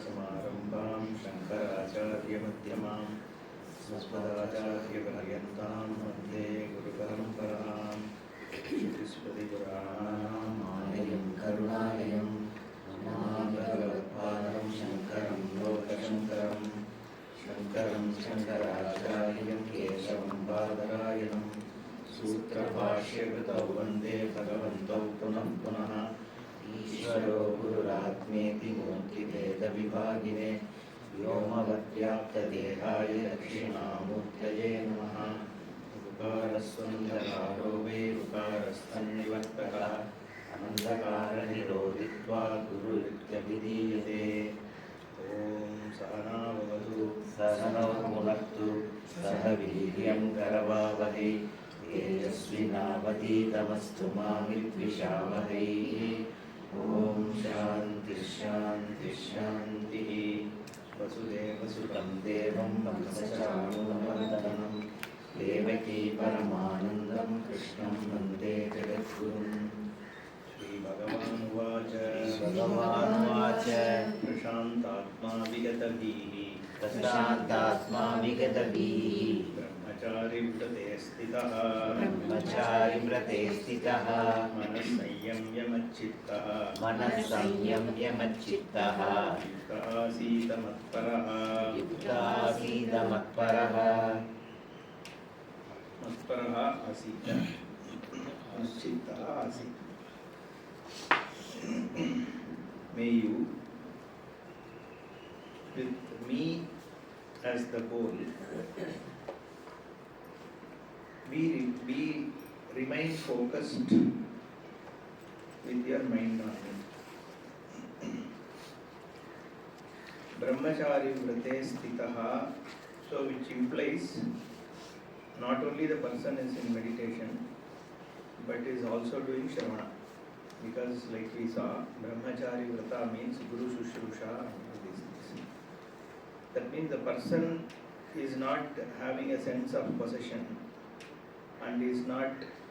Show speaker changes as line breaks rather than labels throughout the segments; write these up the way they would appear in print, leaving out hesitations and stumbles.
Samarambham Shankaracharya Madhyamam Asmadacharya-Paryantam Vande Guru Paramparam Shrutismriti Puranam Alayam Karunalayam Namah Bhagavadpadam Shankaram Lokashankaram Shankaram Shankaracharya Keshavam Badarayanam Sutra Bhashyakritau Vande Bhagavantau Punah Punah Ishvaro Gururatmeti Murti Veda Vibhagine Vyomavatyaptadehaya Dakshinamurtaye Namaha Ukarasvandhakaro ve ukarasthannivartaka Anandakara nirodhitva Guru Vidyabhidiyate Om Sahana Vavatu Sahana Munaktu Sahaviryam Karavavahe Tejasvinavaditamastu ma vidvishavahe Om Shanti Shanti Shanti Vasudevasutam Devam Bhaksachanunamardhanam Devaki Paramanandam Krishnam Vande Jagadgurum Shri Bhagavan Vacha Prashantatma Vigatabihi Brahmachari Vrate Stitaha Manasanyamyamachittaha Yukta Asita Matparaha Asita Achittaha Asita. May you, with me as the goal, we remain focused with your mind on it. Brahmachari Vrate Stitaha, so which implies not only the person is in meditation, but is also doing Shravana. Because like we saw, Brahmachari Vrata means Guru Shushrusha and all these things. That means the person is not having a sense of possession and is not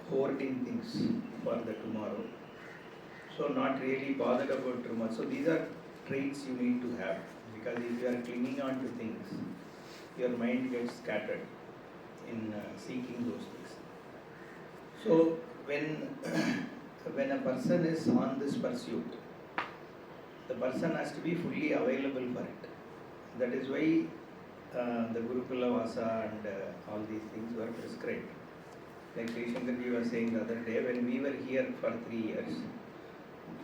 hoarding things for the tomorrow. So not really bothered about tomorrow. So these are traits you need to have, because if you are clinging on to things, your mind gets scattered in seeking those things. So when a person is on this pursuit, the person has to be fully available for it. That is why the Gurukula Vasa and all these things were prescribed. Like Shankarji was saying the other day, when we were here for 3 years,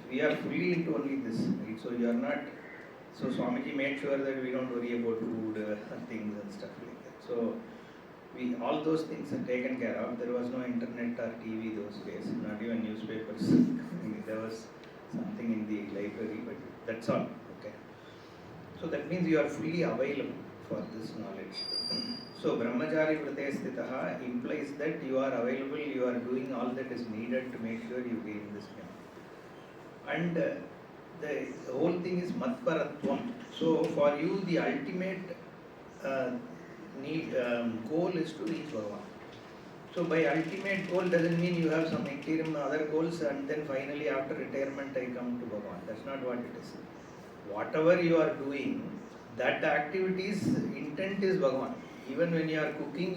we are fully into only this. Right? So you are not. So Swamiji made sure that we don't worry about food things and stuff like that. So all those things are taken care of. There was no internet or TV those days, not even newspapers. There was something in the library, but that's all. Okay. So that means you are fully available for this knowledge. So Brahmachari Vrate Stitaha implies that you are available, you are doing all that is needed to make sure you gain this jnana. And the whole thing is Matparatvam. So for you the ultimate goal is to reach Bhagavan. So by ultimate goal doesn't mean you have some interim other goals and then finally after retirement I come to Bhagavan. That's not what it is. Whatever you are doing, that activity's intent is Bhagavan. Even when you are cooking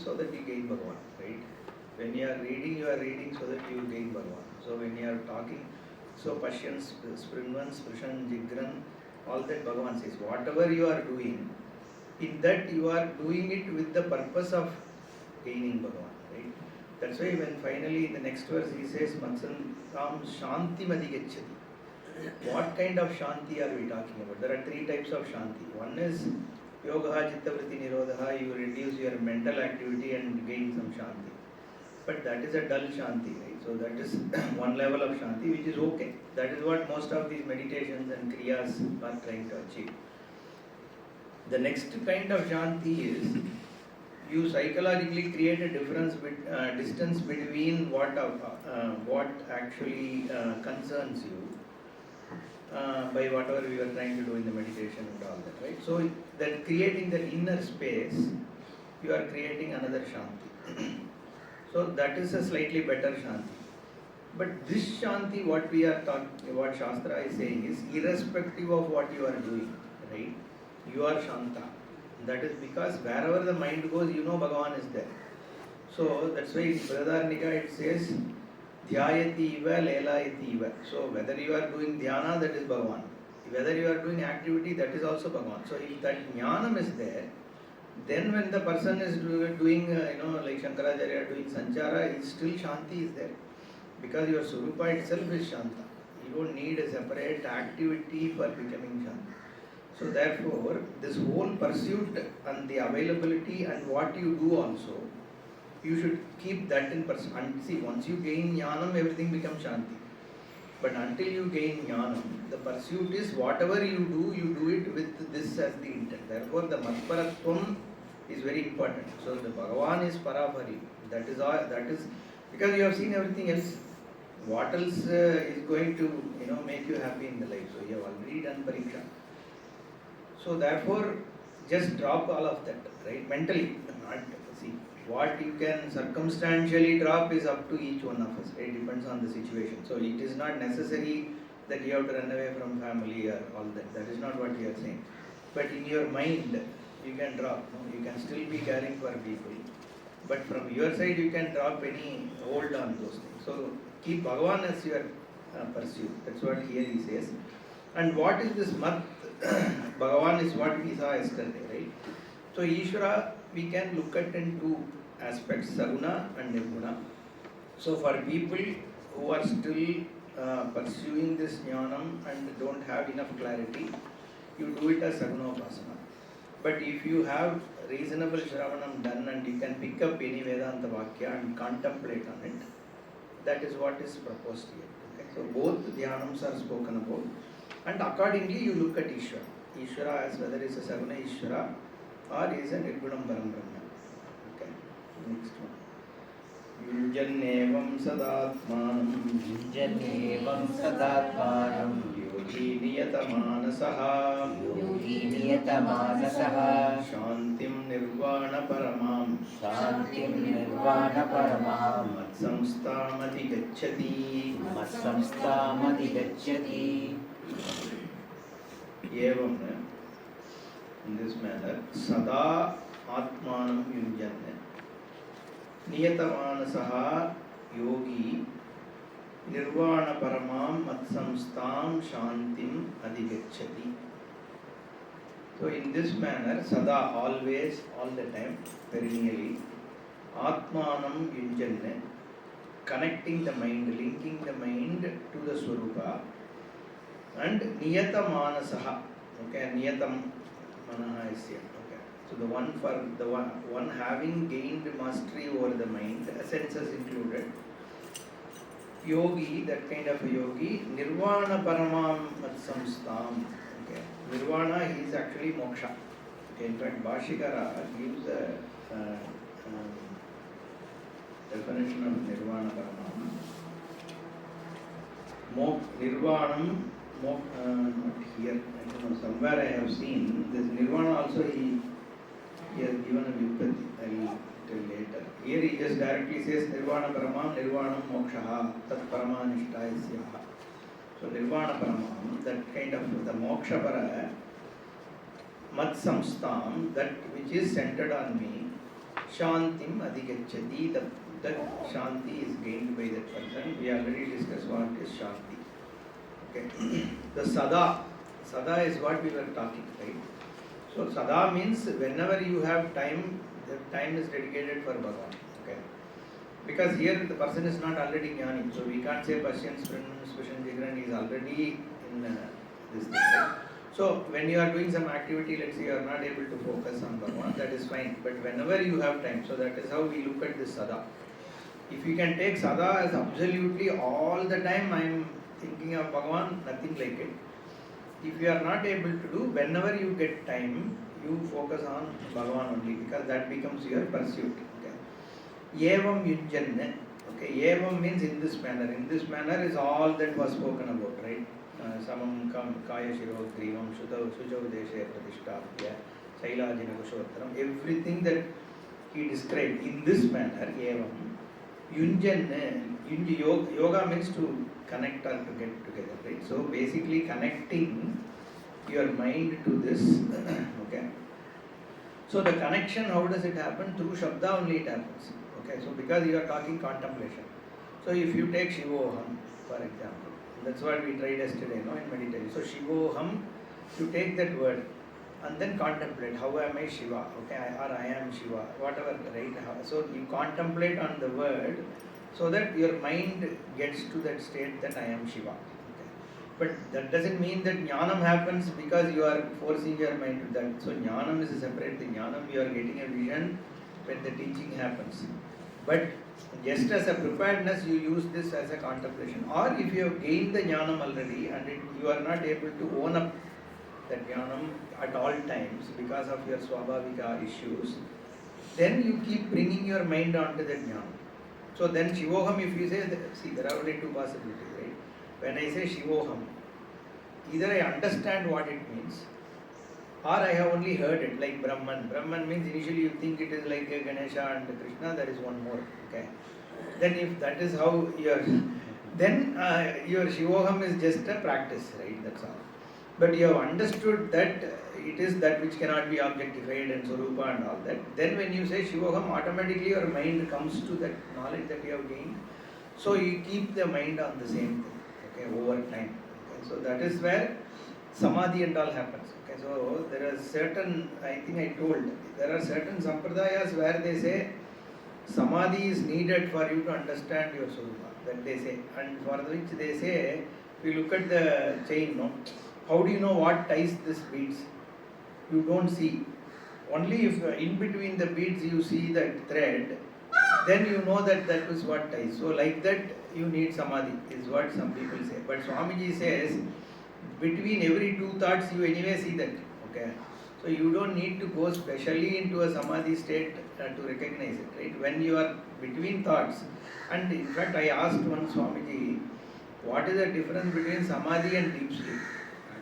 so that you gain Bhagavan, right? When you are reading so that you gain Bhagavan. So when you are talking, so Pashyan, Sprinvan, Sprishan, Jigran, all that Bhagavan says. Whatever you are doing, in that you are doing it with the purpose of gaining Bhagavan, right? That's why when finally in the next verse he says, Matsantam Shanti Madhigacchati. What kind of Shanti are we talking about? There are 3 types of Shanti. One is Yogaha Chittavritti Nirodha, you reduce your mental activity and gain some Shanti. But that is a dull Shanti, right? So that is one level of Shanti which is okay. That is what most of these meditations and Kriyas are trying to achieve. The next kind of Shanti is you psychologically create a distance between what actually concerns you by whatever we were trying to do in the meditation and all that, right? So that creating that inner space, you are creating another Shanti. So that is a slightly better Shanti. But this Shanti, what we are talking, what Shastra is saying is irrespective of what you are doing, right? You are Shanta. That is because wherever the mind goes, you know Bhagavan is there. So that's why in Brihadaranyaka it says, Dhyayati iva lelayati iva. So whether you are doing dhyana, that is Bhagavan. Whether you are doing activity, that is also Bhagavan. So if that jnanam is there, then when the person is doing, like Shankaracharya doing sanchara, still Shanti is there. Because your Surupa itself is Shanta. You don't need a separate activity for becoming Shanta. So therefore, this whole pursuit and the availability and what you do also, you should keep that in pursuit. And see, once you gain jnanam, everything becomes Shanti. But until you gain jnanam, the pursuit is whatever you do it with this as the intent. Therefore, the Matparatvam is very important. So the Bhagavan is Parapari. That is all. That is because you have seen everything else. What else is going to make you happy in the life? So you have already done pariksha. So therefore, just drop all of that, right? Mentally, not see what you can circumstantially drop is up to each one of us. It depends on the situation. So it is not necessary that you have to run away from family or all that. That is not what you are saying. But in your mind, you can drop. No? You can still be caring for people. But from your side, you can drop any hold on those things. So keep Bhagavan as your pursuit. That's what here he says. And what is this Mat? Bhagavan is what we saw yesterday, right? So Ishvara, we can look at in two aspects, Saguna and Nirguna. So for people who are still pursuing this jnanam and don't have enough clarity, you do it as Saguna Upasana. But if you have reasonable Shravanam done and you can pick up any Vedanta Vakya and contemplate on it, that is what is proposed here. Okay? So both dhyanams are spoken about, and accordingly you look at Ishvara. Ishvara as whether it's a Saguna Ishvara or is a Nirgunam Param Brahma. Okay, next one. Yunjannevam sadatmanam yogi niyatamaanasaha shantim nirvana paramam matsamstamati gacchati. Evam, in this manner, sada atmanam yunjanne niyatamaanasaha yogi nirvana paramam matsamstam shantim adhigacchati. So in this manner, sada, always, all the time, perennially, atmanam yunjanne, connecting the mind, linking the mind to the Swarupa, and niyatamaanasaha. Okay, niyatam manaha is here. Okay, so the one having gained mastery over the mind, senses included, yogi, that kind of a yogi, nirvana paramam matsamstam. Okay, nirvana is actually moksha. Okay, in fact, Bhashikara gives a definition of nirvana paramam. Nirvanam, not here, I don't know, somewhere I have seen this nirvana also he has given a vyupati. I will tell later. Here he just directly says nirvana paramam, nirvanam mokshaha, tat paramanishta isyaha. So nirvana paramam, that kind of the moksha para, mat samstam, that which is centered on me, shantim adhigacchati, that shanti is gained by that person. We already discussed what is shanti. Okay. The sada is what we were talking, right? So sada means whenever you have time, the time is dedicated for Bhagavan. Okay. Because here the person is not already jnani, so we can't say Pashyan Sprishan Jigran is already in this thing, right? So when you are doing some activity, let's say you are not able to focus on Bhagavan, that is fine. But whenever you have time, so that is how we look at this sada. If you can take sada as absolutely all the time I am thinking of Bhagavan, nothing like it. If you are not able to do, whenever you get time, you focus on Bhagavan only, because that becomes your pursuit. Okay. Evam yunjanne. Okay. Evam means in this manner. In this manner is all that was spoken about, right? Samam kaya shiro grivam shujav deshe pratishtapya shailajina kushottaram. Everything that he described in this manner, evam yunjanne, in yoga means to connect or to get together, right? So basically connecting your mind to this, okay. So the connection, how does it happen? Through Shabda only it happens, okay. So because you are talking contemplation. So if you take Shivoham, for example, that's what we tried yesterday, no, in meditation. So Shivoham, you take that word and then contemplate, how am I Shiva, okay, or I am Shiva, whatever, right? So you contemplate on the word so that your mind gets to that state that I am Shiva. Okay. But that doesn't mean that jnanam happens because you are forcing your mind to that. So jnanam is a separate thing. Jnanam, you are getting a vision when the teaching happens. But just as a preparedness, you use this as a contemplation. Or if you have gained the jnanam already and you are not able to own up that jnanam at all times because of your swabhavika issues, then you keep bringing your mind onto that jnanam. So then Shivoham, if you say, see, there are only two possibilities, right? When I say Shivoham, either I understand what it means, or I have only heard it, like Brahman. Brahman means initially you think it is like Ganesha and Krishna, there is one more, okay? Then if that is how then your Shivoham is just a practice, right? That's all. But you have understood that it is that which cannot be objectified and Swarupa and all that. Then when you say Shivoham, automatically your mind comes to that knowledge that you have gained. So you keep the mind on the same thing, okay, over time. Okay? So that is where Samadhi and all happens. Okay? So there are certain, I think I told, there are certain sampradayas where they say Samadhi is needed for you to understand your Swarupa, that they say. And for which they say, if you look at the chain, no? How do you know what ties these beads? You don't see. Only if in between the beads you see that thread, then you know that that is what ties. So like that you need samadhi, is what some people say. But Swamiji says, between every two thoughts you anyway see that. Okay. So you don't need to go specially into a samadhi state to recognize it, right? When you are between thoughts, and in fact I asked one Swamiji, what is the difference between samadhi and deep sleep?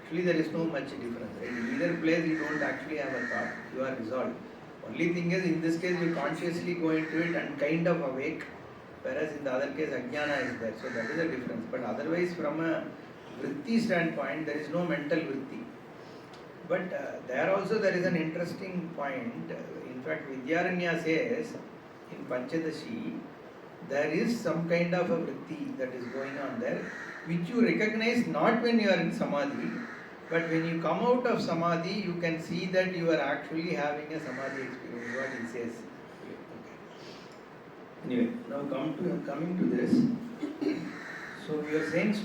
Actually, there is no much difference. Right? In either place, you don't actually have a thought. You are resolved. Only thing is, in this case, you consciously go into it and kind of awake, whereas in the other case, ajnana is there. So that is the difference. But otherwise, from a vritti standpoint, there is no mental vritti. But there also there is an interesting point. In fact, Vidyaranya says in Panchadashi, there is some kind of a vritti that is going on there, which you recognize not when you are in samadhi, but when you come out of samadhi, you can see that you are actually having a samadhi experience, what he says. Okay. Anyway, now coming to this. So we are saying,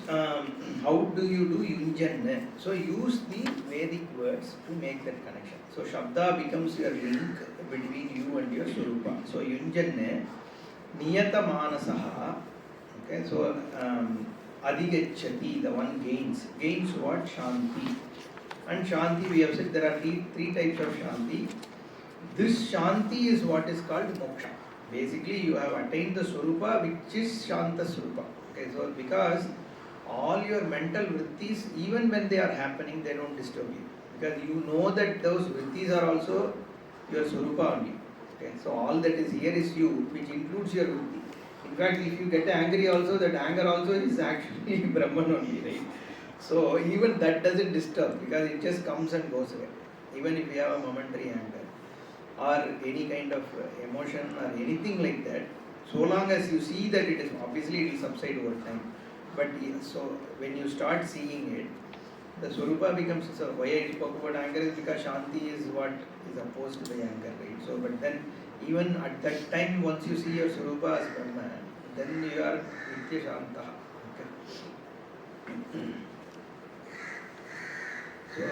how do you do yunjan? So use the Vedic words to make that connection. So Shabda becomes your link between you and your Swarupa. So yunjan, niyata manasaha. Okay, so adhigacchati, the one gains. Gains what? Shanti. And Shanti, we have said there are three types of Shanti. This Shanti is what is called moksha. Basically, you have attained the Swarupa, which is Shanta Swarupa. Okay, so because all your mental vrittis, even when they are happening, they don't disturb you. Because you know that those vrittis are also your Swarupa only. Okay, so all that is here is you, which includes your vritti. In fact, if you get angry also, that anger also is actually Brahman only, right? So even that doesn't disturb because it just comes and goes away. Even if you have a momentary anger or any kind of emotion or anything like that, so long as you see that it is, obviously it will subside over time. But so when you start seeing it, the Swarupa becomes, so why I spoke about anger is because Shanti is what is opposed to the anger, right? So but then even at that time, once you see your Swarupa as Brahman, then you are Nitya Shanta. Okay. So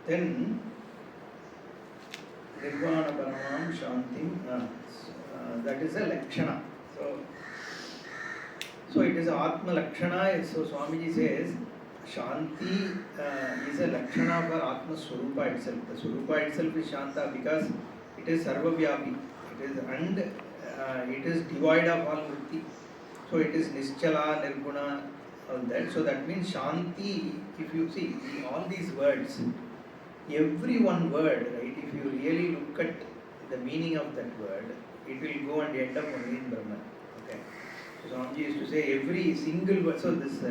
then Nirvana Paramam Shantim, that is a Lakshana. So it is Atma Lakshana. So Swamiji says Shanti is a Lakshana for Atma Swarupa itself. The Swarupa itself is Shanta because it is Sarvavyapi. It is and it is devoid of all vritti. So it is Nischala, Nirguna, all that. So that means Shanti, if you see all these words, every one word, right, if you really look at the meaning of that word, it will go and end up only in Brahman. Okay. Swamiji used to say every single word. So this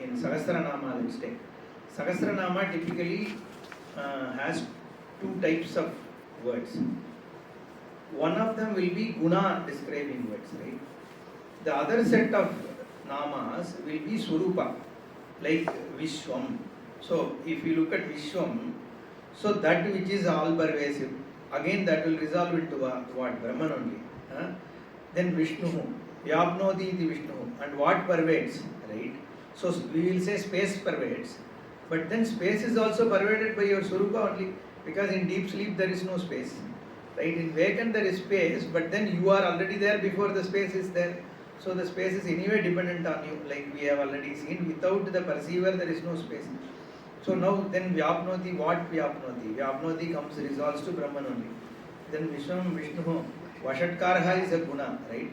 in Sahasranama, let's take. Sahasranama typically has two types of words. One of them will be guna describing words, right? The other set of namas will be Swarupa, like Vishwam. So if you look at Vishwam, so that which is all pervasive, again that will resolve into what? Brahman only. Then Vishnu, Vyapnoti iti Vishnu, and what pervades, right? So we will say space pervades, but then space is also pervaded by your Swarupa only, because in deep sleep there is no space, right? In waken there is space, but then you are already there before the space is there. So the space is anyway dependent on you, like we have already seen. Without the perceiver there is no space. So now then Vyapnoti, what Vyapnoti? Vyapnoti comes, resolves to Brahman only. Then Vishwam, Vishnu, Vashatkarha is a guna, right?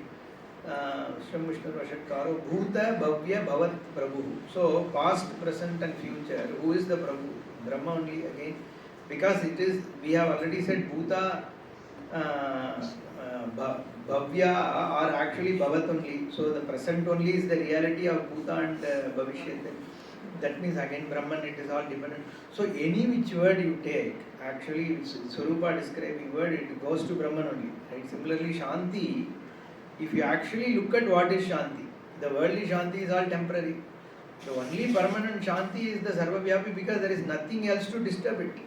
Vishwam, Vishnu, Vashatkaro, Bhuta, Bhavya, Bhavat, Prabhu. So past, present and future, who is the Prabhu? Brahma only again. Because it is, we have already said Bhuta, Bhavya are actually Bhavat only. So the present only is the reality of Bhuta and Bhavishyat. That means again Brahman, it is all dependent. So any which word you take, actually Swarupa describing word, it goes to Brahman only. Right? Similarly Shanti, if you actually look at what is Shanti, the worldly Shanti is all temporary. The only permanent Shanti is the Sarvavyapi, because there is nothing else to disturb it.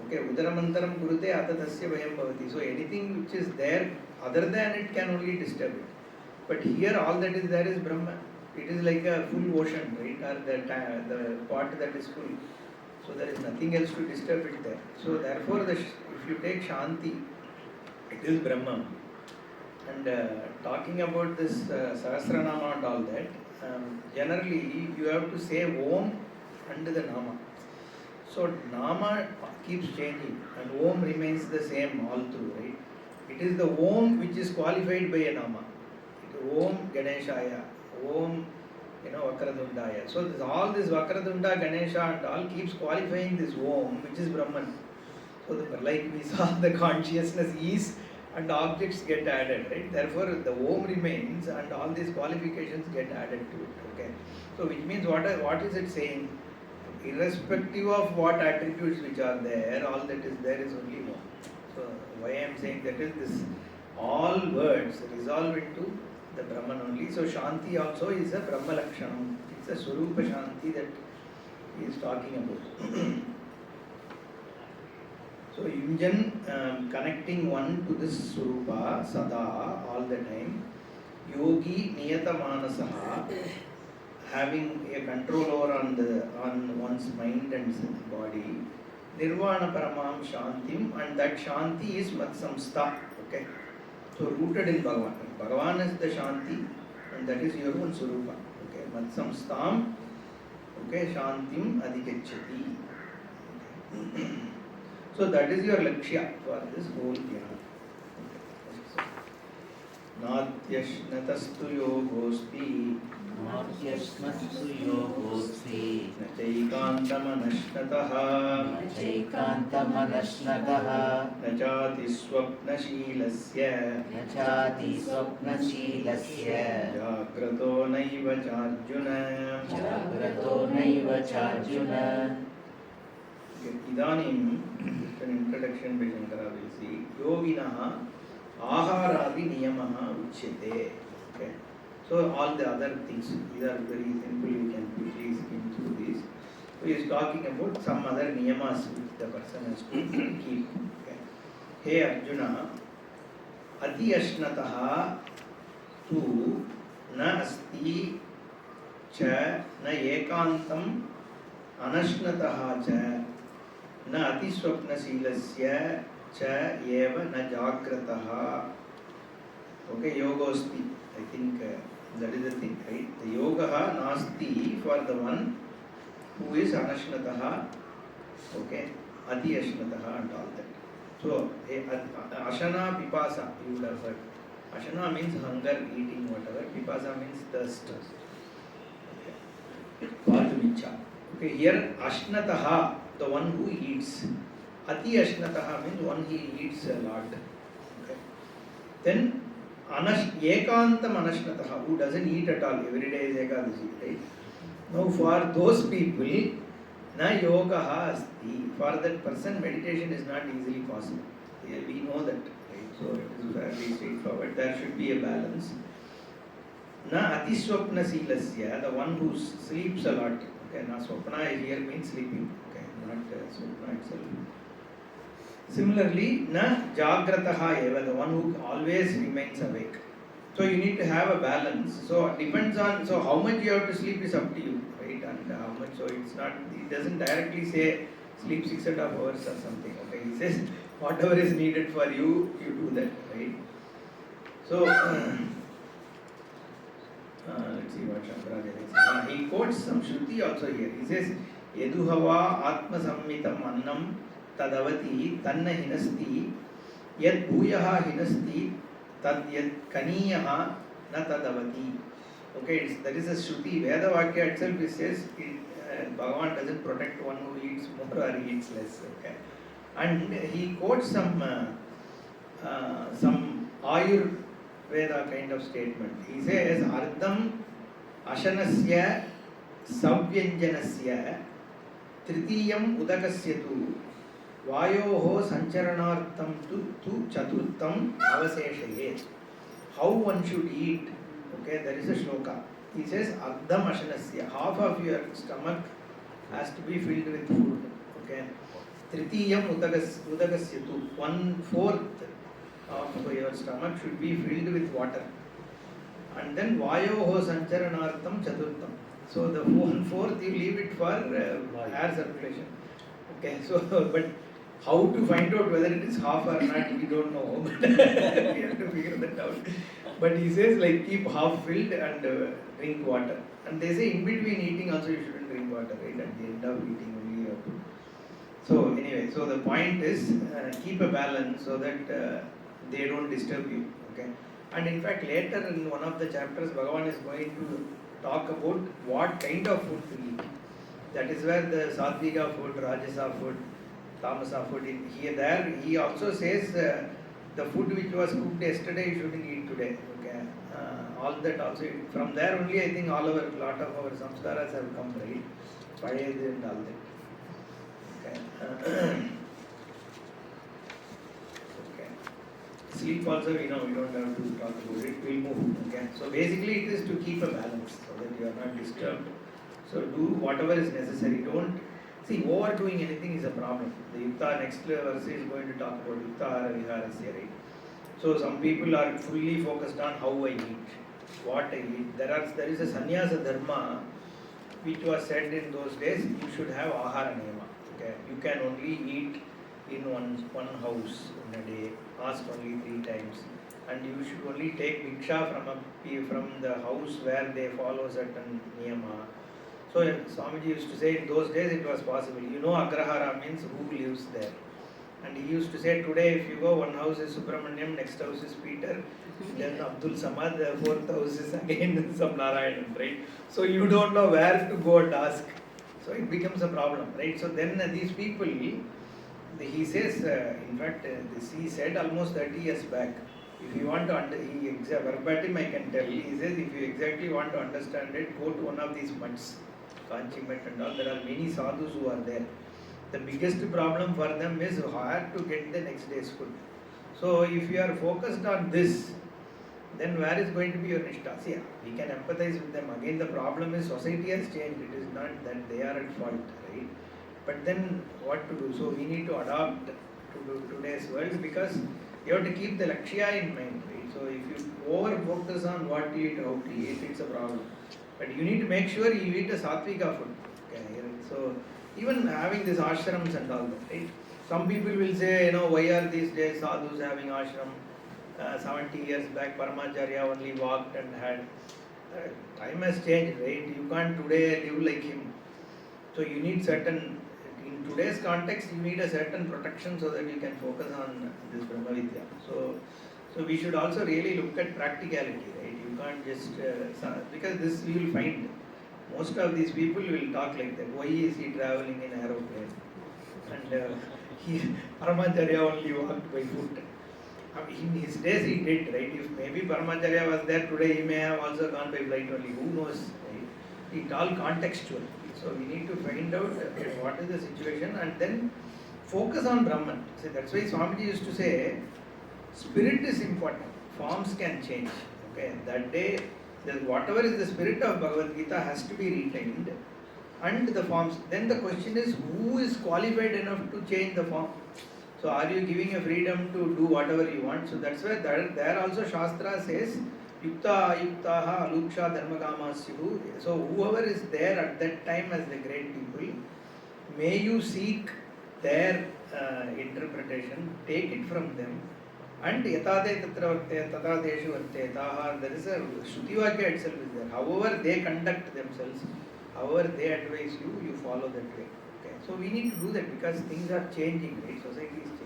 Okay, Udaramantaram Kurute Atatasya Vayam Bhavati. So anything which is there other than it can only disturb it. But here all that is there is Brahman. It is like a full ocean, right? Or the pot that is full. So there is nothing else to disturb it there. So therefore, if you take Shanti, it is Brahman. And talking about this Sahasranama and all that, generally you have to say Om and the Nama. So Nama keeps changing and Om remains the same all through, right? It is the Om which is qualified by a Nama. Om Ganeshaya, Om Vakradundaya. So all this Vakradunda, Ganesha and all keeps qualifying this Om, which is Brahman. So like we saw, the consciousness is and objects get added, right? Therefore the Om remains and all these qualifications get added to it. Okay. So which means what is it saying? Irrespective of what attributes which are there, all that is there is only Om. So why I am saying that is this, all words resolve into the Brahman only. So Shanti also is a Brahma Lakshanam. It's a Swarupa Shanti that he is talking about. So Yunjan connecting one to this Swarupa Sada all the time. Yogi Niyata Manasaha, having a control over on one's mind and body. Nirvana Paramam Shantim, and that Shanti is Matsamstha. Okay. So rooted in Bhagavan. Bhagavan is the Shanti, and that is your own Swarupa. Okay. Matsamstham, okay, Shantim Adhikachati. So that is your Lakshya for this whole Dhyana. Natyashnatastu yogosti,
Natyashnatastu yogosti,
Nachaikantamanashnataha, Nachati swapnashilasya, Jagrato naiva charjuna. Idanim, an introduction by Shankara will see, Yoginaha Aharadi Niyamaha Uchyate. Okay. So all the other things, these are very simple, you can quickly skim through these. So he is talking about some other niyamas which the person has to keep. Okay. Hey Arjuna, Ati Ashnataha tu na asti cha na ekantam anashnataha cha na ati swapnasilasya cha eva na jagrataha. Okay, yogosti. I think that is the thing, right? The yogaha nasti for the one who is anashnataha, okay, ati ashnataha and all that. So, ashana pipasa, you would have heard. Ashana means hunger, eating, whatever. Pipasa means thirst. Okay. Patumicha. Okay, here ashnataha, the one who eats. Ati ashnataha means one he eats a lot. Okay. Then Ekantam anashnataha, who doesn't eat at all, every day is Ekadashi, right? Now for those people, na yogaha asti, for that person meditation is not easily possible. Yeah, we know that, right? So it is fairly straightforward. There should be a balance. Na atiswapna silasya, the one who sleeps a lot. Okay, na swapna here means sleeping. Okay, not swapna itself. Similarly, na jagrataha eva, the one who always remains awake. So you need to have a balance. So it depends on, so how much you have to sleep is up to you, right? And how much, so it's not, it doesn't directly say sleep 6.5 hours or something, okay? It says whatever is needed for you, you do that, right? So, let's see what Shankaracharya says. He quotes some Shruti also here. He says, Yeduhava Atma Sammitam Annam Tadavati Tanna Hinasti Yad Bhuyaha Hinasti Tad Yad Kaniyaha Na Tadavati. Okay, that is a Shruti. Veda Vakya itself it says Bhagavan doesn't protect one who eats more or eats less. Okay, and he quotes some Ayurveda kind of statement. He says Ardham Ashanasya Savyanjanasya Tritiyam Udakasya tu Vayoho Sancharanartham tu Chaturtham Avaseshayet. How one should eat. Okay, there is a shloka. He says Ardham Ashanasya. Half of your stomach has to be filled with food. Okay. Tritiyam Udakasya tu. 1/4 of your stomach should be filled with water. And then Vayoho Sancharanartham Chaturtham. So the 1/4 you leave it for air circulation. Okay, so but how to find out whether it is half or not, we don't know. But we have to figure that out. But he says like keep half filled and drink water. And they say in between eating also you shouldn't drink water, right? At the end of eating only you have to. So anyway, so the point is keep a balance so that they don't disturb you. Okay. And in fact later in one of the chapters Bhagavan is going to talk about what kind of food to eat. That is where the Satvika food, Rajasa food, Tamasa food, he also says the food which was cooked yesterday you shouldn't eat today. Okay, all that also, from there only I think lot of our samskaras have come, right? Payed and all that. Okay. Okay. Sleep also, we know, we don't have to talk about it, we'll move. Okay. So basically it is to keep a balance so that you are not disturbed. So do whatever is necessary. Don't see overdoing anything is a problem. The Yukta next verse is going to talk about Yukta Ahara Viharasya, right? So some people are fully focused on how I eat, what I eat. There is a sannyasa dharma which was said in those days. You should have ahara niyama. Okay, you can only eat in one house in a day. Ask only 3 times, and you should only take bhiksha from the house where they follow certain niyama. So Swamiji used to say in those days it was possible. You know Agrahara means who lives there. And he used to say today if you go, one house is Subramanyam, next house is Peter, then Abdul Samad, the 4th house is again some Narayanan, right? So you don't know where to go and ask. So it becomes a problem, right? So then these people, he says, in fact, he said almost 30 years back, if you want to verbatim I can tell, he says if you exactly want to understand it, go to one of these mutts. Kanchimat and all, there are many sadhus who are there. The biggest problem for them is how to get the next day's food. So if you are focused on this, then where is going to be your nishtha? See, we can empathize with them. Again, the problem is society has changed. It is not that they are at fault, right? But then what to do? So we need to adapt to today's world because you have to keep the lakshya in mind, right? So if you over focus on what to eat, how to eat, it's a problem. But you need to make sure you eat a sattvika food. Okay, so even having these ashrams and all that, right? Some people will say, why are these days sadhus having ashram? 70 years back, Paramacharya only walked and had. Time has changed, right? You can't today live like him. So you need certain, in today's context, you need a certain protection so that you can focus on this Brahma Vidya. So we should also really look at practicality, right? You can't just, because this you will find, most of these people will talk like that. Why is he traveling in aeroplane? And Paramacharya only walked by foot. In his days he did, right? If maybe Paramacharya was there today, he may have also gone by flight only. Who knows? Right? It's all contextual. So we need to find out what is the situation and then focus on Brahman. So that's why Swamiji used to say, spirit is important. Forms can change. Okay, that day, whatever is the spirit of Bhagavad Gita has to be retained, and the forms. Then the question is, who is qualified enough to change the form? So are you giving a freedom to do whatever you want? So that's why there also Shastra says, Yukta Ayuktaha Aluksha Dharmakamasyu. So whoever is there at that time as the great people, may you seek their interpretation, take it from them. And yatade tatra varte tatadeshu varte taha, there is a Shrutivakya itself is there. However they conduct themselves, however they advise you, you follow that way. Okay. So we need to do that because things are changing, right? Society is changing.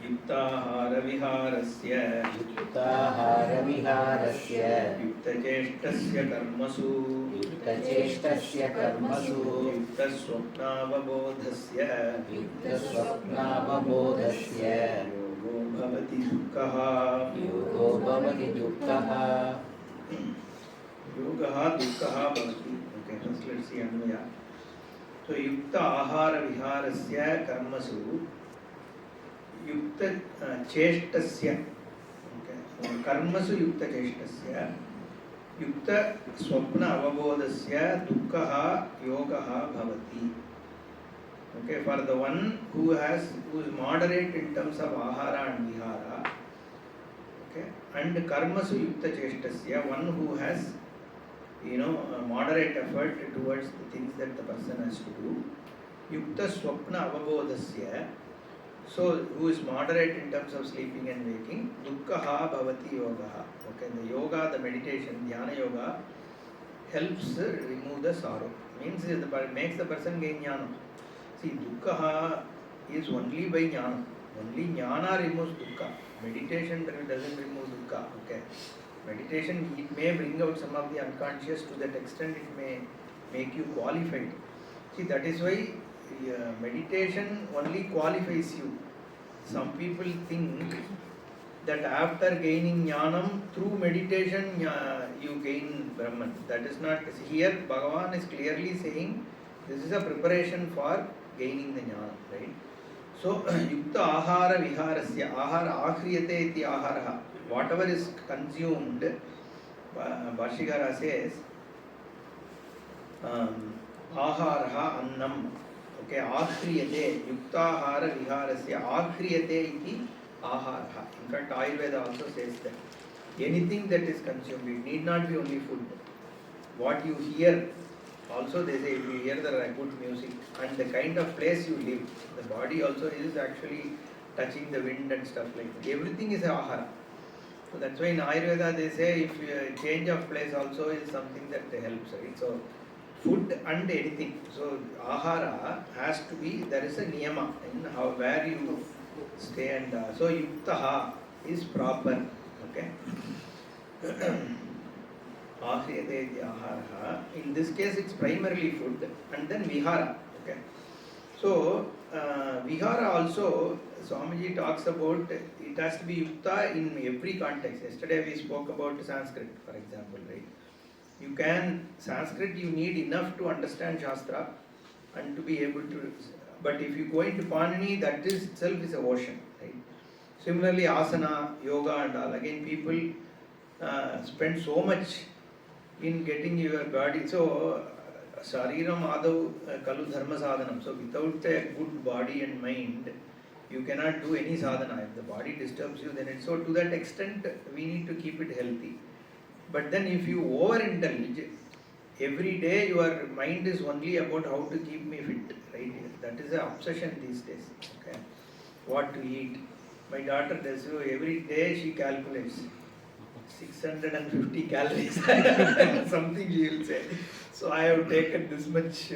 Yuktahara viharasya yuktacheshtasya karmasu yuktaswapnavabodhasya yogo bhavati dukkha yogaha dukkha bhavati. Okay, first let's see Anvaya. So yukta ahara viharasya karmasu yukta cheshtasya, okay, karmasu yukta cheshtasya yukta swapna avabodhasya dukkha yogaha bhavati. Okay, for the one who is moderate in terms of ahara and vihara, okay, and karmasu yukta cheshtasya, one who has moderate effort towards the things that the person has to do, yukta swapna avabodhasya, so who is moderate in terms of sleeping and waking, dukkha bhavati yogaha. Okay, the yoga, the meditation, Dhyana yoga helps remove the sorrow. Means it makes the person gain jnana. See, dukkha is only by jnana. Only jnana removes dukkha. Meditation doesn't remove dukkha. Okay. Meditation, it may bring out some of the unconscious, to that extent it may make you qualified. See, that is why meditation only qualifies you. Some people think that after gaining jnanam, through meditation you gain Brahman. That is not. Here Bhagavan is clearly saying this is a preparation for gaining the jnana, right? So, yukta ahara viharasya, ahara ahriyate iti aharaha. Whatever is consumed, Bhashikara says, aharaha annam. Okay, ahriyate, yukta ahara viharasya, ahriyate iti aharaha. In fact, Ayurveda also says that anything that is consumed, it need not be only food. What you hear, also they say, if you hear the good music and the kind of place you live, the body also is actually touching the wind and stuff like that. Everything is ahara. So that's why in Ayurveda they say if change of place also is something that helps, right? So food and anything. So ahara has to be, there is a niyama in how where you stay and so yuktaha is proper. Okay. In this case it's primarily food and then vihara. Okay. So vihara also Swamiji talks about, it has to be yukta in every context. Yesterday we spoke about Sanskrit, for example, right? You can, Sanskrit you need enough to understand Shastra and to be able to, but if you go into Panini, that is itself is a ocean, right? Similarly asana, yoga and all, again people spend so much in getting your body. So Shariram Adav Kalu Dharma Sadhanam. So without a good body and mind, you cannot do any sadhana. If the body disturbs you, then it's so to that extent we need to keep it healthy. But then if you overindulge, every day your mind is only about how to keep me fit, right? That is an obsession these days. Okay, what to eat. My daughter does, so every day she calculates 650 calories, something she will say. So I have taken this much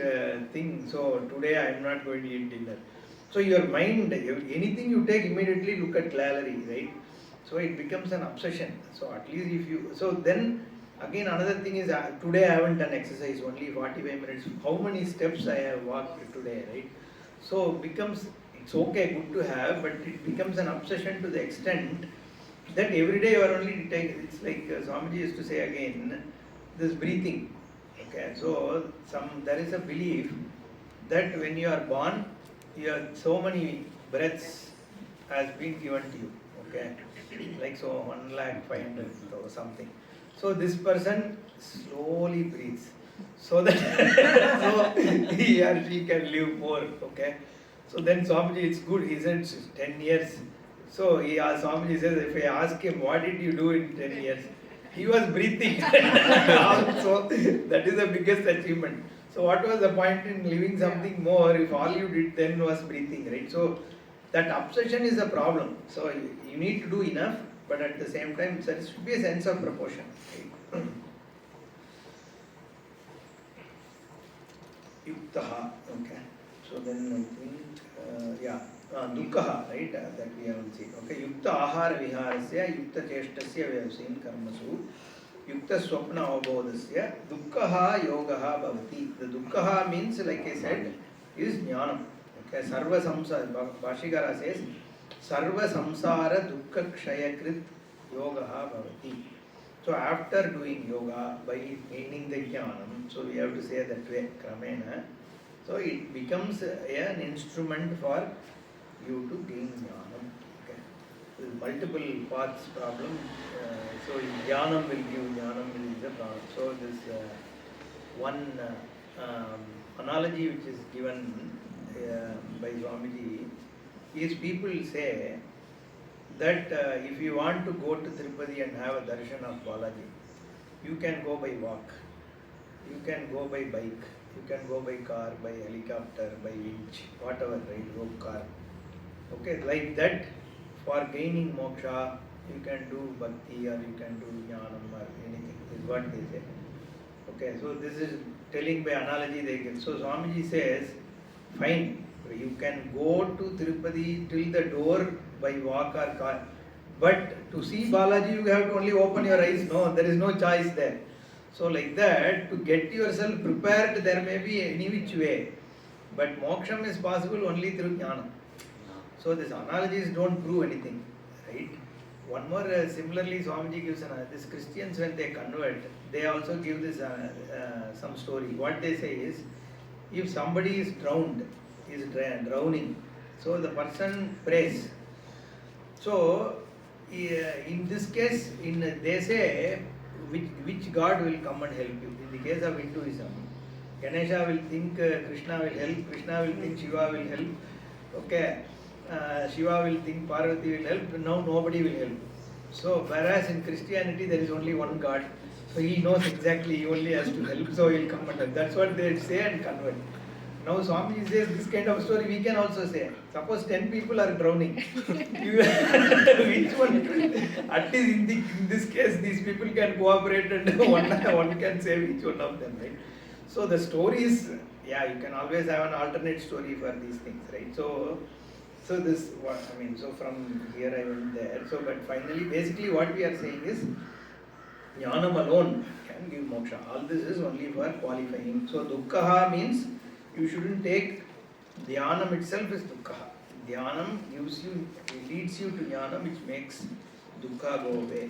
thing, so today I am not going to eat dinner. So your mind, anything you take, immediately look at calorie, right? So it becomes an obsession. So at least if you, so then again another thing is, today I haven't done exercise, only 45 minutes. How many steps I have walked today, right? So becomes It's okay, good to have, but it becomes an obsession to the extent that every day you are only taking. It's like Swamiji used to say again, this breathing. Okay, so there is a belief that when you are born, so many breaths has been given to you. Okay, like so 1,500,000 or something. So this person slowly breathes, so that so he or she can live more. Okay, so then Swamiji, it's good. He said 10 years. So Swamiji says, if I ask him, what did you do in 10 years? He was breathing. So that is the biggest achievement. So what was the point in living something more if all you did then was breathing, right? So that obsession is a problem. So you need to do enough, but at the same time, there should be a sense of proportion. Right? Yuktaha, okay. So then I think, Dukkaha, right, that we have seen. Okay, Yukta Ahara Viharasya, Yukta Cheshtasya, we have seen Karmasu. Yukta Swapna Avbodhasya, Dukkaha Yogaha Bhavati. The Dukkaha means, like I said, is Jnanam. Okay, Sarva Samsara, Bhashikara says, Sarva Samsara Dukkha Kshayakrit Yogaha Bhavati. So after doing yoga, by gaining the Jnanam, so we have to say that way, Kramena, so it becomes an instrument for you to gain Jnanam. Okay. Multiple paths problem. So Jnanam will give Jnanam is the problem. So this one analogy which is given by Swamiji is people say that if you want to go to Tirupati and have a darshan of Balaji, you can go by walk, you can go by bike, you can go by car, by helicopter, by winch, whatever, right, rope car. Okay, like that, for gaining moksha, you can do bhakti or you can do jnanam or anything, is what they say. Okay, so this is telling by analogy they get. So Swamiji says, fine, you can go to Tirupati till the door by walk or car, but to see Balaji you have to only open your eyes. No, there is no choice there. So like that, to get yourself prepared, there may be any which way, but moksham is possible only through jnana. So these analogies don't prove anything, right? One more, similarly Swamiji gives this Christians when they convert, they also give this some story. What they say is, if somebody is drowned, is drowning, so the person prays. So in this case, they say, which God will come and help you? In the case of Hinduism, Ganesha will think Krishna will help, Krishna will think Shiva will help, okay, Shiva will think Parvati will help, now nobody will help. So whereas in Christianity there is only one God, so he knows exactly, he only has to help, so he will come and help. That's what they say and convert. Now Swamiji says this kind of story we can also say. Suppose 10 people are drowning. Which one? At least in this case, these people can cooperate and one can save each one of them, right? So the stories, you can always have an alternate story for these things, right? So this, so from here I went there. So, but finally, basically what we are saying is, Jnanam alone can give moksha. All this is only for qualifying. So Dukkha means, you shouldn't take Dhyanam itself is Dukkha. Dhyanam leads you to Jnanam, which makes Dukkha go away.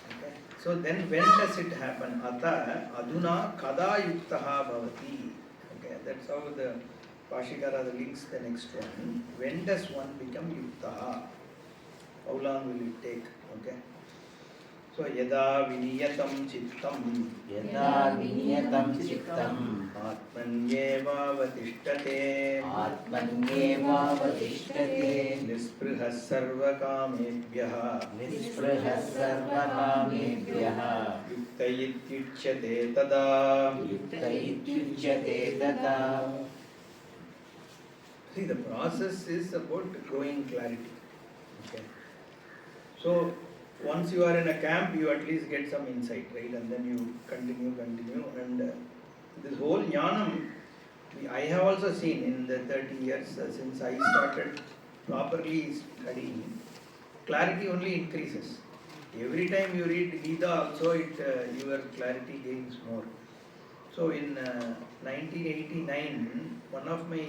Okay. So then when does it happen? Ata aduna kada yuktaha bhavati. Okay, that's how the Pashikara links the next one. When does one become yuktaha? How long will it take? Okay. So yada viniyatam chittam.
Yada viniyatam chittam.
Atmanyeva vatishtate.
Atmanyeva vatishtate.
Nisprihas sarva kamebhyaha.
Nisprihas sarva kamebhyaha.
Yuktayityuchyate tada.
Yuktayityuchyate tada.
See, the process is about growing clarity. Okay. So once you are in a camp, you at least get some insight, right? And then you continue, and this whole jnanam, I have also seen in the 30 years since I started properly studying, clarity only increases. Every time you read Gita also, your clarity gains more. So in 1989, one of my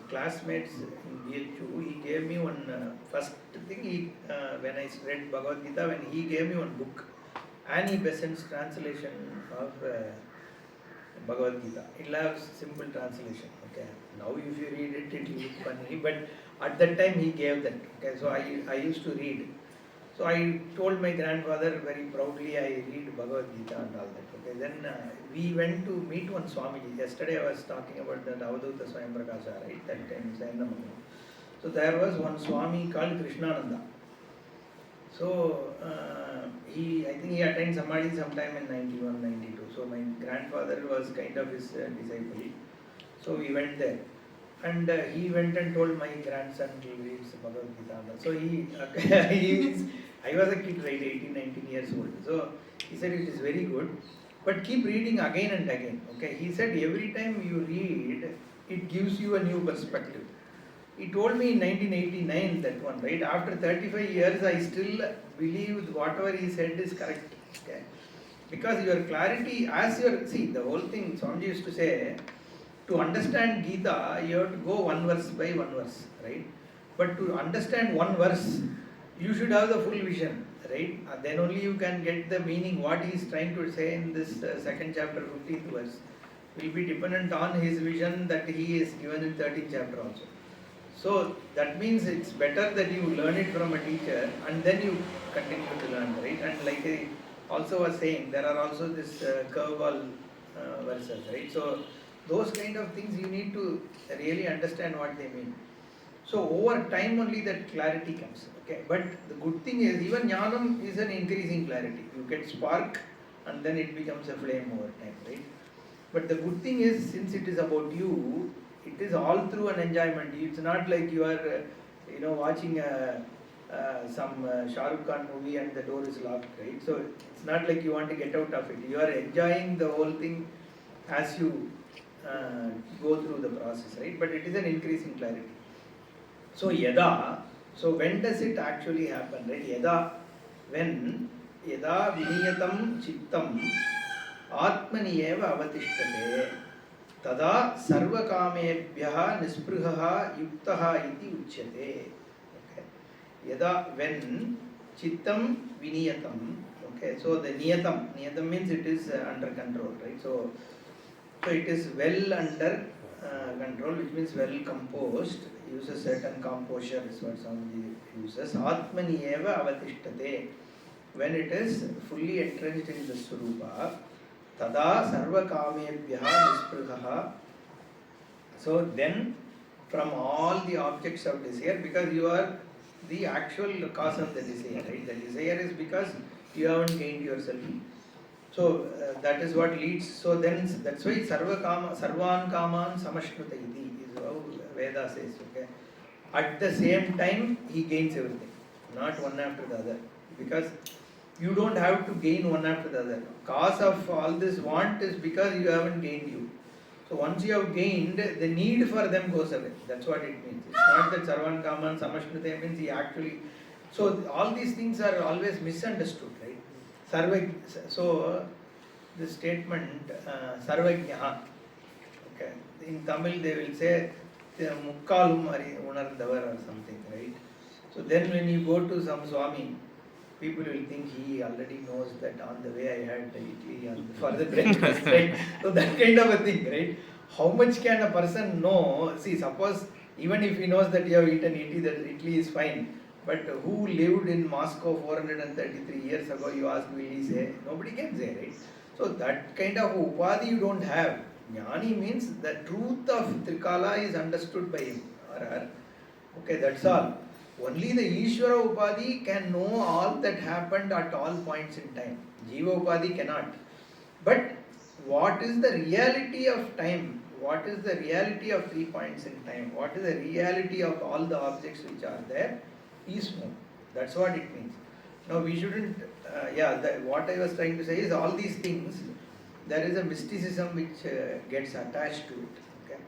classmates in BHU, he gave me one first thing. When I read Bhagavad Gita, when he gave me one book, Annie Besant's translation of Bhagavad Gita. It has simple translation. Okay. Now if you read it, it will look funny. But at that time he gave that. Okay. So I used to read. So I told my grandfather very proudly, I read Bhagavad Gita and all that. Okay. Then we went to meet one Swamiji. Yesterday I was talking about the Avaduta Swayam Prakasha, right? That time, Sayanamani. So there was one Swami called Krishnananda. So I think he attained Samadhi sometime in 91, 92. So my grandfather was kind of his disciple. So we went there. And he went and told my grandson to read Bhagavad Gita. So I was a kid, right, 18, 19 years old. So he said it is very good, but keep reading again and again. Okay, he said every time you read, it gives you a new perspective. He told me in 1989 that one, right? After 35 years, I still believe whatever he said is correct. Okay, because your clarity, the whole thing, Swamiji used to say, to understand Gita, you have to go one verse by one verse, right? But to understand one verse, you should have the full vision, right? Then only you can get the meaning, what he is trying to say in this second chapter, 15th verse, will be dependent on his vision that he is given in 13th chapter also. So that means it's better that you learn it from a teacher and then you continue to learn, right? And like I also was saying, there are also this curveball verses, right? So those kind of things you need to really understand what they mean. So over time only that clarity comes. Okay, but the good thing is even Jnanam is an increasing clarity. You get spark and then it becomes a flame over time, right? But the good thing is, since it is about you, it is all through an enjoyment. It's not like you are, watching some Shah Rukh Khan movie and the door is locked, right? So it's not like you want to get out of it. You are enjoying the whole thing as you go through the process, right? But it is an increasing clarity. So yada, so when does it actually happen, right? Yada, when yada viniyatam chittam atmani eva avatishtade tada sarva kamebhyaha nisprihaha yuktaha iti uchyate. Okay. Yada, when chittam viniyatam. Okay. So the niyatam means it is under control, right? So it is well under control, which means well composed. Uses certain composure is what Swamiji uses. Atmani eva avatishtade. When it is fully entrenched in the Swarupa, tada sarva kamebhyaha nisprihaha. So then from all the objects of desire, because you are the actual cause of the desire, right? The desire is because you haven't gained yourself. So that is what leads. So then that's why sarvan kaman samashnuta iti is how Veda says. Okay. At the same time he gains everything, not one after the other, because you don't have to gain one after the other. Cause of all this want is because you haven't gained you. So once you have gained, the need for them goes away. That's what it means. It's not that sarvan kaman samashnuta means he actually. So all these things are always misunderstood, right? So the statement sarvajnaha. Okay. In Tamil they will say mukkalum unardavar or something, right? So then when you go to some Swami, people will think he already knows that on the way I had the idli for the breakfast, right? So that kind of a thing, right? How much can a person know? See, suppose even if he knows that you have eaten idli, that idli is fine. But who lived in Moscow 433 years ago, you ask, will he say? Nobody can say, right? So that kind of upadhi you don't have. Jnani means the truth of Trikala is understood by him or her. Okay, that's all. Only the Ishvara Upadhi can know all that happened at all points in time. Jiva Upadhi cannot. But what is the reality of time? What is the reality of 3 points in time? What is the reality of all the objects which are there? Is known. That's what it means. Now we shouldn't, what I was trying to say is all these things, there is a mysticism which gets attached to it. Okay.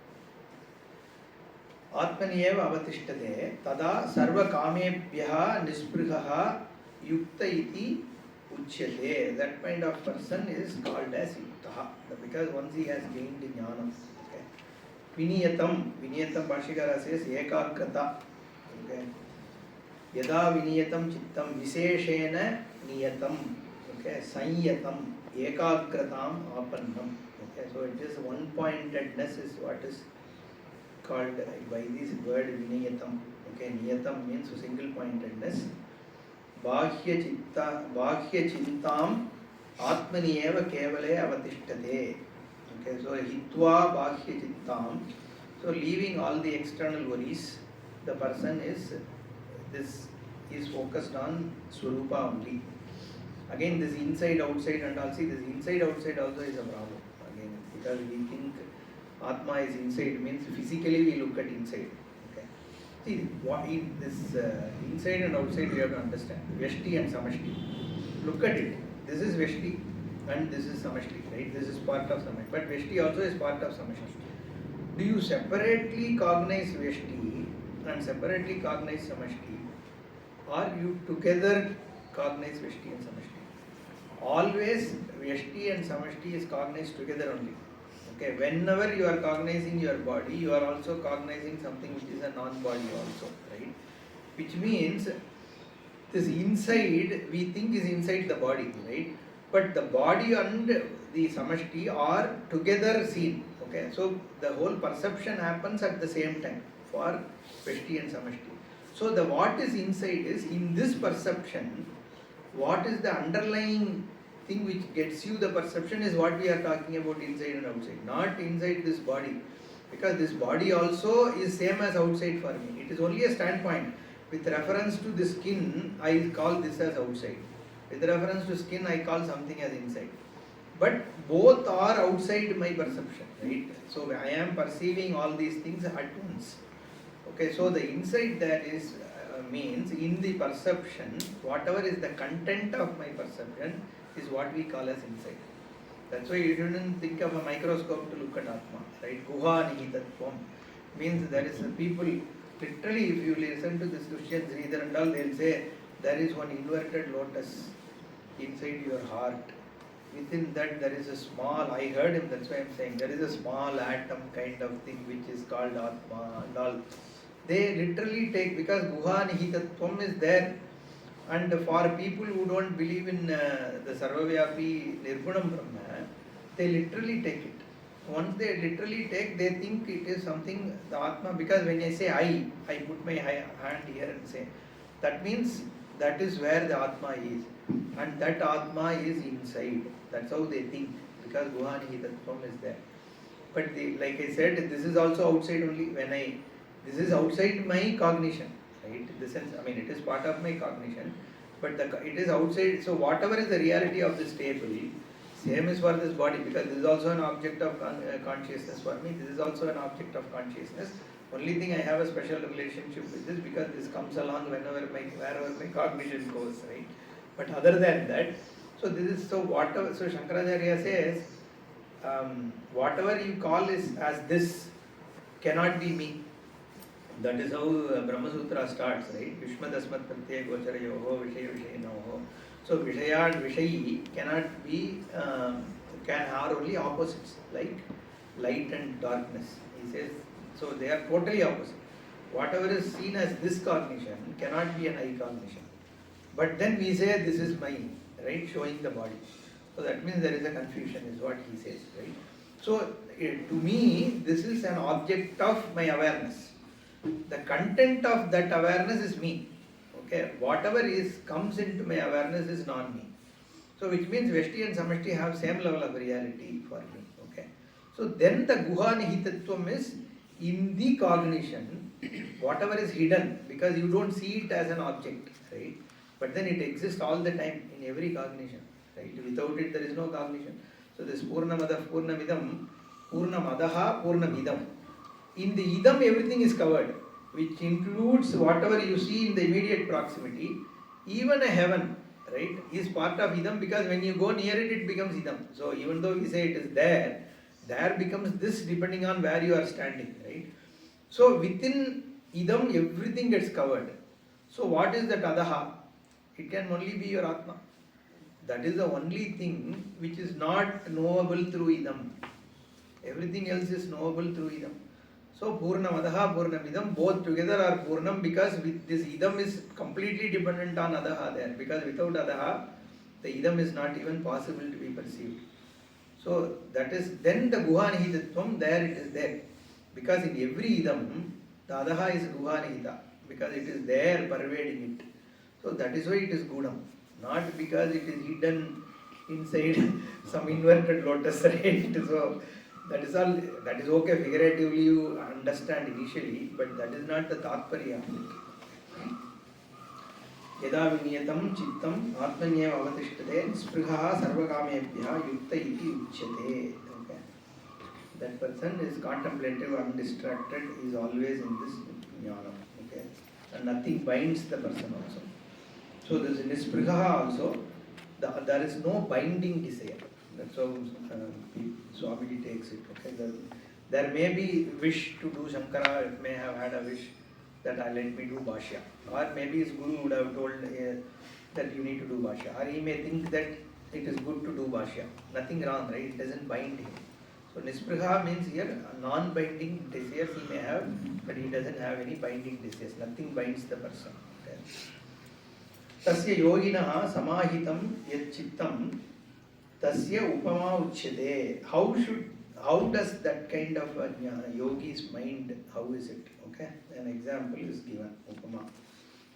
Atmaniyeva avatishtade tada sarva kamebhyaha nisprihaha yukta iti uchyate, that kind of person is called as yuktaha, because once he has gained jnana. Okay. Viniyatam Bhashikara says ekagrata. Okay. Yada viniyatam chittam visheshena niyatam. Okay. Sanyatam ekagratam apannam. Okay. So it is one pointedness is what is called by this word viniyatam. Okay. Niyatam means single pointedness. Bahya chintam atmani eva kevale avatishtade. Okay, so hitva bahya chintam. So leaving all the external worries, the person is focused on Swarupa only. Again, this inside outside and all, see this inside outside also is a problem. Again, because we think Atma is inside, means physically we look at inside. See, what is this inside and outside we have to understand. Veshti and Samashti. Look at it. This is Veshti and this is Samashti, right? This is part of Samashti. But Veshti also is part of Samashti. Do you separately cognize Veshti and separately cognize Samashti, or you together cognize Veshti and Samashti? Always Veshti and Samashti is cognized together only. Okay, whenever you are cognizing your body, you are also cognizing something which is a non-body also, right? Which means this inside we think is inside the body, right? But the body and the samashti are together seen. Okay, so the whole perception happens at the same time for Veshti and Samashti. So the what is inside is in this perception, what is the underlying thing which gets you the perception is what we are talking about inside and outside, not inside this body, because this body also is same as outside for me. It is only a standpoint. With reference to the skin, I call this as outside. With reference to skin, I call something as inside. But both are outside my perception, right? So I am perceiving all these things at once. Okay, so the inside there is means in the perception, whatever is the content of my perception is what we call as inside. That's why you shouldn't think of a microscope to look at Atma, right? Guha nihitatvam means there is people, literally if you listen to this Christian Sridhar and all, they'll say there is one inverted lotus inside your heart. Within that there is a small, I heard him, that's why I'm saying, there is a small atom kind of thing which is called Atma and all. They literally take, because Guha nihitatvam is there. And for people who don't believe in the Sarvavyapi Nirgunam Brahma, they literally take it. Once they literally take, they think it is something, the Atma, because when I say I put my hand here and say, that means that is where the Atma is. And that Atma is inside. That's how they think, because Guhani Tattvam is there. But like I said, this is also outside only. This is outside my cognition. Right? In the sense, I mean, it is part of my cognition, but it is outside. So whatever is the reality of this table, same is for this body, because this is also an object of consciousness for me. This is also an object of consciousness. Only thing I have a special relationship with this because this comes along wherever my cognition goes, right? But other than that, so this is whatever. So Shankaracharya says, whatever you call is as this cannot be me. That is how Brahma Sutra starts, right? Yushmadasmat pratyaya gocharayoho vishaya vishayinoho. So Vishaya and Vishayi cannot be, can have only opposites, like light and darkness. He says, so they are totally opposite. Whatever is seen as this cognition cannot be an I cognition. But then we say this is my, right, showing the body. So that means there is a confusion is what he says, right? So to me, this is an object of my awareness. The content of that awareness is me. Okay, whatever comes into my awareness is not me. So which means Veshti and Samashti have same level of reality for me. Okay. So then the Guha Nihitatvam is in the cognition, whatever is hidden, because you don't see it as an object, right? But then it exists all the time in every cognition, right? Without it there is no cognition. So this Purnamada Purnamidam, Purnamadaha Purnamidam. In the idam everything is covered, which includes whatever you see in the immediate proximity. Even a heaven, right, is part of idam, because when you go near it, it becomes idam. So even though we say it is there becomes this depending on where you are standing, right? So within idam everything gets covered. So what is that adaha? It can only be your Atma. That is the only thing which is not knowable through idam. Everything else is knowable through idam. So Purnamadaha, Purnamidam, both together are Purnam, because with this idam is completely dependent on Adaha there. Because without Adaha, the idam is not even possible to be perceived. So that is, then the Guhanihitattvam, there it is there. Because in every idam, the Adaha is Guhanihita, because it is there pervading it. So that is why it is Gunam. Not because it is hidden inside some inverted lotus, right? So that is all, that is okay, figuratively you understand initially, but that is not the Tatparya. Yada vinyatam chittam atmanyeva avatishtade spruhaha sarvakamebyah yukta iti uchyate. Okay. That person is contemplative, undistracted, is always in this jnana. Okay. And nothing binds the person also. So this in spruhaha also, there is no binding desire. That's how Swamiji takes it. Okay. There may be wish to do Shankara, may have had a wish that let me do Bhashya. Or maybe his guru would have told that you need to do Bhashya. Or he may think that it is good to do Bhashya. Nothing wrong, right? It doesn't bind him. So Nispriha means here non-binding desires he may have, but he doesn't have any binding desires. Nothing binds the person. Okay. Tasya yoginaha samahitam yat chittam tasya upama uchyate. How does that kind of yogi's mind, how is it? Okay, an example is given. Upama.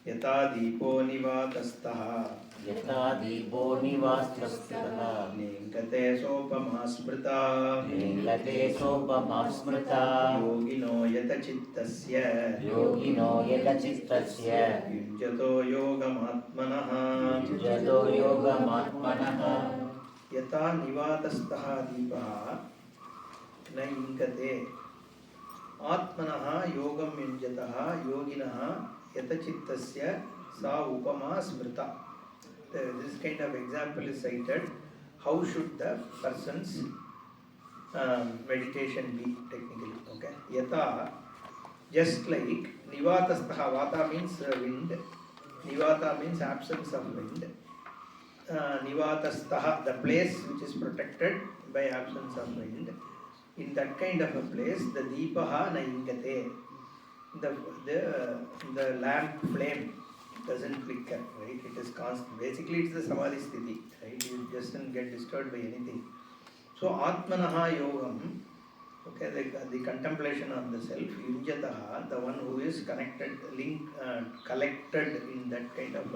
Yata dipo nivatastaha.
Yata dipo nivatastaha.
Ningate sopama smrita.
Ningate sopama smrita.
Yogino yata chittasya.
Yogino yata chittasya.
Yunjato yogamatmanaha.
Yunjato yogamatmanaha.
Yata nivatastaha dipaha. Naingate atmanaha yogam yunjataha yoginaha yatachittasya sa upama smrita. This kind of example is cited. How should the person's meditation be technically? Okay. Yata, just like nivatastaha, vata means wind, nivata means absence of wind. Nivatastaha, the place which is protected by absence of wind. In that kind of a place, the deepaha naingate, the lamp flame doesn't flicker, right? It is constant. Basically, it's the samadhi sthiti, right? You just don't get disturbed by anything. So, atmanaha yogam, okay, the contemplation on the self, yunjataha, the one who is connected, collected in that kind of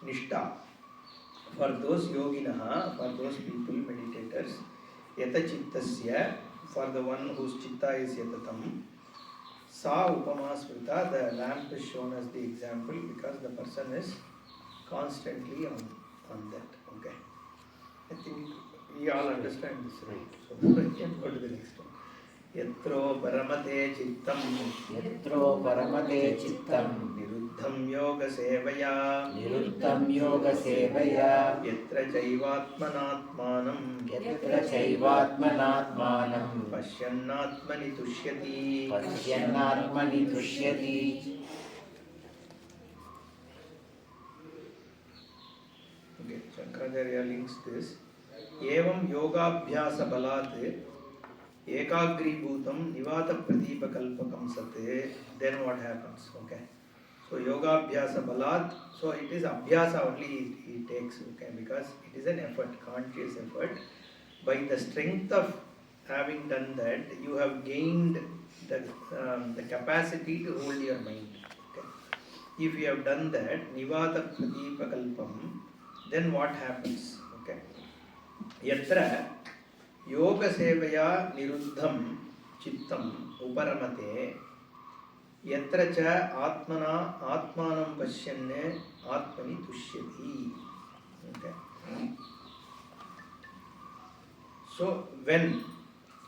nishta. For those yoginaha, for those people, meditators, yata chittasya, for the one whose chitta is yatatam, sa upama smrita, the lamp is shown as the example because the person is constantly on that. Okay. I think we all understand this, right? So we can go to the next one. Yatro paramate chittam.
Yatro paramate chittam.
Niruddham yoga sevaya.
Niruddham yoga sevaya.
Yatra chaivatmanatmanam.
Yatra chaivatmanatmanam.
Pashyannatmani tushyati.
Pashyannatmani tushyati.
Okay, Shankaracharya links this. Evam yogabhyasa balat ekagribhutam nivata pradipakalpakam sate. Then what happens? Okay. So yogabhyasa balat. So it is abhyasa only he takes. Okay, because it is an effort, conscious effort. By the strength of having done that, you have gained the capacity to hold your mind. Okay. If you have done that, nivata pradipakalpam, then what happens? Okay. Yatra yoga sevaya niruddham chittam uparamate yatra cha atmana atmanam pashyanne atmani tushyati. Okay. So when,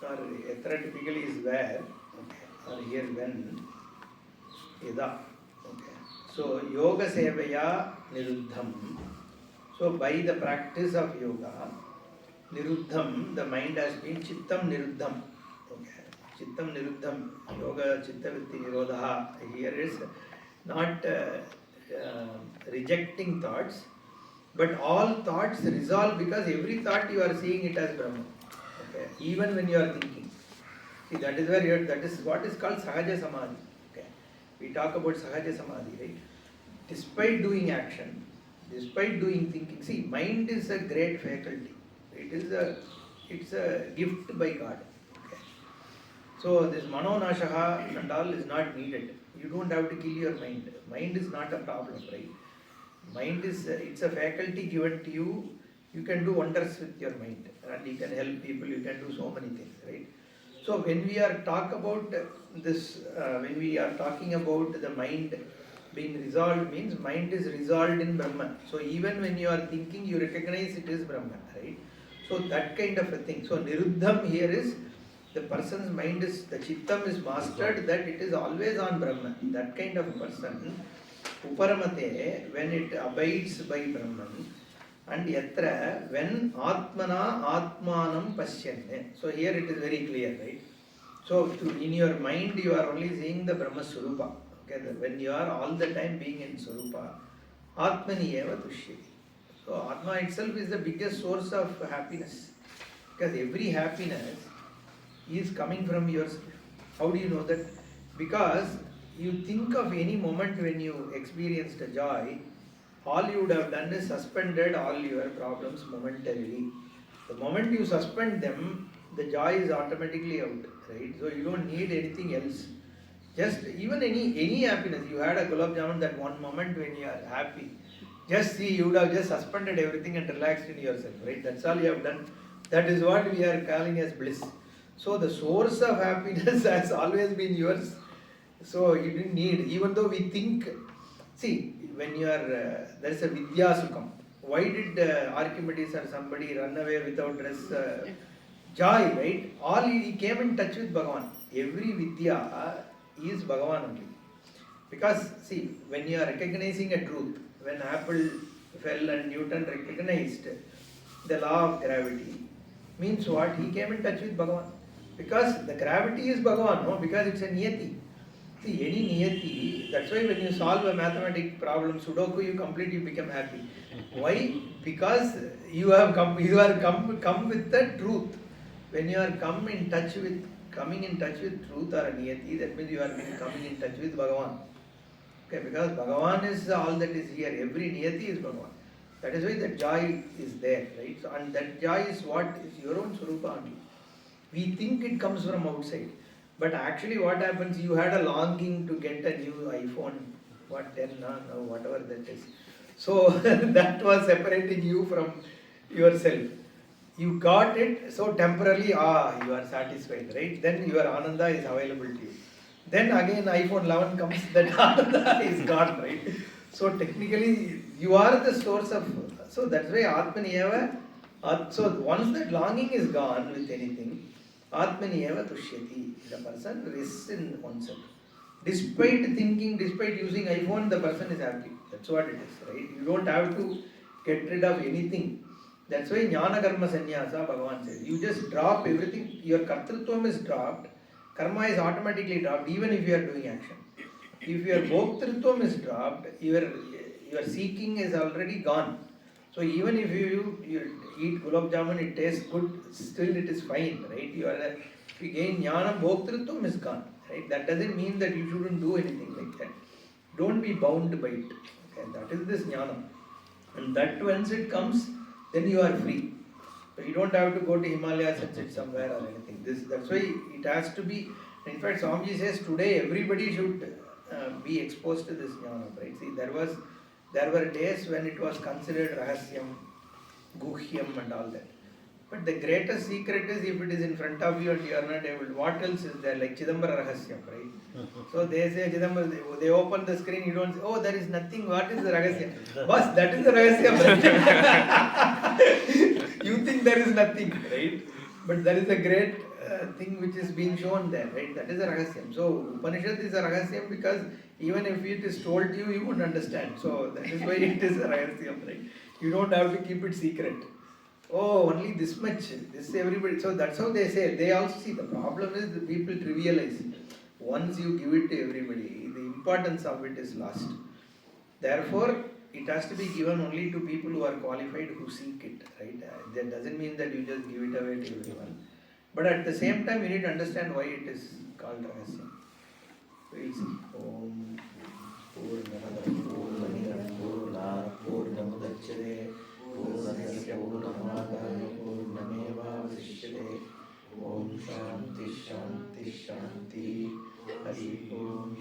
or yatra typically is where, okay, or here when, yada. Okay. So yoga sevaya niruddham. So by the practice of yoga, niruddham, the mind has been chittam niruddham. Okay. Chittam niruddham, yoga chitta vritti nirodha. Here is not rejecting thoughts, But all thoughts resolve because every thought you are seeing it as Brahma. Okay? Even when you are thinking. See, that is where that is what is called Sahaja Samadhi. Okay? We talk about Sahaja Samadhi, right? Despite doing action, despite doing thinking, see, mind is a great faculty. It's a gift by God. Okay? So this Manonashaha and all is not needed. You don't have to kill your mind. Mind is not a problem, right? Mind is it's a faculty given to you. You can do wonders with your mind, and you can help people. You can do so many things, right? So when we are talking about the mind being resolved, means mind is resolved in Brahman. So even when you are thinking, you recognize it is Brahman, right? So that kind of a thing. So Niruddham here is the person's mind is, the Chittam is mastered, that it is always on Brahman. That kind of person, Uparamate, when it abides by Brahman, and Yatra, when Atmana Atmanam Pasyanne. So here it is very clear, right? So in your mind you are only seeing the Brahma Swarupa. Okay, when you are all the time being in Swarupa, Atmani eva tushyati. So Atma itself is the biggest source of happiness. Because every happiness is coming from yourself. How do you know that? Because you think of any moment when you experienced a joy, all you would have done is suspended all your problems momentarily. The moment you suspend them, the joy is automatically out, right? So you don't need anything else. Just even any happiness. You had a gulab jamun that one moment when you are happy. Just see, you would have just suspended everything and relaxed in yourself, right? That's all you have done. That is what we are calling as bliss. So the source of happiness has always been yours. So you didn't need, even though we think, see, when you are, there is a Vidya Sukham. Why did Archimedes or somebody run away without dress? Joy, right? All he came in touch with Bhagavan. Every Vidya is Bhagavan only. Because, see, when you are recognizing a truth, when apple fell and Newton recognized the law of gravity, means what? He came in touch with Bhagavan. Because the gravity is Bhagavan, no? Because it's a niyati. See, any niyati, that's why when you solve a mathematical problem, Sudoku, you complete, you become happy. Why? Because you are come with the truth. When you are coming in touch with truth or a niyati, that means you are coming in touch with Bhagavan. Okay, because Bhagavan is all that is here. Every niyati is Bhagavan. That is why the joy is there, right? So, and that joy is what is your own Swarupa only. We think it comes from outside. But actually what happens, you had a longing to get a new iPhone, what 10, no, whatever that is. So that was separating you from yourself. You got it, so temporarily, you are satisfied, right? Then your Ananda is available to you. Then again iPhone 11 comes, that Ananda is gone, right? So technically, you are the source of, so that's why Atmaniyeva, so once that longing is gone with anything, Atmaniyeva tushyati, the person rests in oneself. Despite thinking, despite using iPhone, the person is happy. That's what it is, right? You don't have to get rid of anything. That's why Jnana Karma Sannyasa, Bhagavan says. You just drop everything, your Kartrutvam is dropped, Karma is automatically dropped, even if you are doing action. If your Bhoktrutvam is dropped, your seeking is already gone. So even if you eat gulab jamun, it tastes good, still it is fine, right? If you gain jnana, bhoktrutvam is gone, right? That doesn't mean that you shouldn't do anything like that. Don't be bound by it. Okay? That is this jnana. And that once it comes, then you are free. So you don't have to go to Himalayas and sit somewhere or anything. That's why it has to be. In fact, Swamiji says today everybody should be exposed to this jnana, right? See, there were days when it was considered rahasyam, guhyam and all that. But the greatest secret is if it is in front of you and you are not able, what else is there? Like Chidambara rahasyam, right? So they say Chidambara, they open the screen, you don't say, oh, there is nothing, what is the rahasyam? Boss, that is the rahasyam, right? You think there is nothing, right? But there is a great thing which is being shown there, right? That is a rahasyam. So Upanishad is a rahasyam because even if it is told to you, you won't understand. So that is why it is a rahasyam, right? You don't have to keep it secret. Oh, only this much, this everybody. So that's how they say. They also see the problem is the people trivialize. Once you give it to everybody, the importance of it is lost. Therefore, it has to be given only to people who are qualified, who seek it, right? That doesn't mean that you just give it away to everyone. But at the same time, you need to understand why it is called rahasya. We'll see. Om Purnamada Purnamidam Purnat Purnamudachyate Purnasya Purnamadaya Purnameva Vasishyate. Om Shanti Shanti Shanti. Hari Om.